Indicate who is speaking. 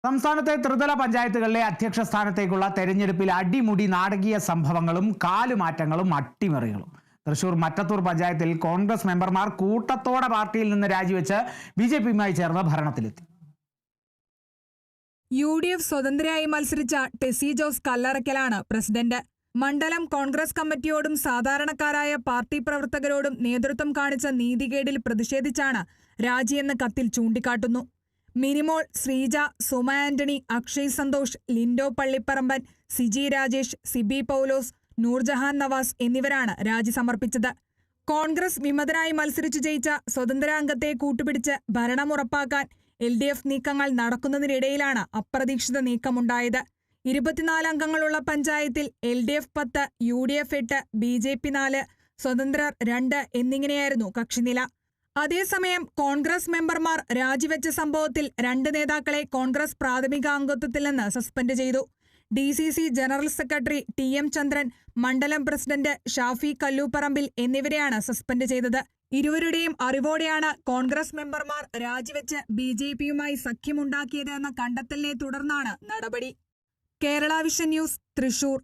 Speaker 1: സംസ്ഥാനത്തെ ത്രിതല പഞ്ചായത്തുകളിലെ അധ്യക്ഷ സ്ഥാനത്തേക്കുള്ള തെരഞ്ഞെടുപ്പിൽ അടിമുടി നാടകീയ സംഭവങ്ങളും കാലുമാറ്റങ്ങളും അട്ടിമറികളും. തൃശൂർ മറ്റത്തൂർ പഞ്ചായത്തിൽ കോൺഗ്രസ് മെമ്പർമാർ കൂട്ടത്തോടെ പാർട്ടിയിൽ നിന്ന് രാജിവെച്ച് ബിജെപിയുമായി ചേർന്ന് ഭരണത്തിലെത്തി.
Speaker 2: UDF സ്വതന്ത്രയായി മത്സരിച്ച ടെസി ജോസ് കല്ലറയ്ക്കലാണ് പ്രസിഡന്റ്. മണ്ഡലം കോൺഗ്രസ് കമ്മിറ്റിയോടും സാധാരണക്കാരായ പാർട്ടി പ്രവർത്തകരോടും നേതൃത്വം കാണിച്ച നീതികേടിൽ പ്രതിഷേധിച്ചാണ് രാജിയെന്ന് കത്തിൽ ചൂണ്ടിക്കാട്ടുന്നു. മിനിമോൾ, ശ്രീജ, സുമ ആന്റണി, അക്ഷയ് സന്തോഷ്, ലിൻഡോ പള്ളിപ്പറമ്പൻ, സിജി രാജേഷ്, സിബി പൗലോസ്, നൂർജഹാൻ നവാസ് എന്നിവരാണ് രാജി സമർപ്പിച്ചത്. കോൺഗ്രസ് വിമതരായി മത്സരിച്ചു ജയിച്ച സ്വതന്ത്രാംഗത്തെ കൂട്ടുപിടിച്ച് ഭരണമുറപ്പാക്കാൻ LDF നീക്കങ്ങൾ നടക്കുന്നതിനിടയിലാണ് അപ്രതീക്ഷിത നീക്കമുണ്ടായത്. 24 അംഗങ്ങളുള്ള പഞ്ചായത്തിൽ LDF 10, UDF 8, BJP 4, സ്വതന്ത്രർ 2 എന്നിങ്ങനെയായിരുന്നു കക്ഷിനില. അതേസമയം കോൺഗ്രസ് മെമ്പർമാർ രാജിവെച്ച സംഭവത്തിൽ 2 നേതാക്കളെ കോൺഗ്രസ് പ്രാഥമിക അംഗത്വത്തിൽ നിന്ന് സസ്പെൻഡ് ചെയ്തു. DCC ജനറൽ സെക്രട്ടറി TM ചന്ദ്രൻ, മണ്ഡലം പ്രസിഡന്റ് ഷാഫി കല്ലൂപ്പറമ്പിൽ എന്നിവരെയാണ് സസ്പെൻഡ് ചെയ്തത്. ഇരുവരുടെയും അറിവോടെയാണ് കോൺഗ്രസ് മെമ്പർമാർ രാജിവെച്ച് BJPയുമായി സഖ്യമുണ്ടാക്കിയത് എന്ന കണ്ടെത്തലിനെ തുടർന്നാണ് നടപടി. Kerala vision news, Thrissur.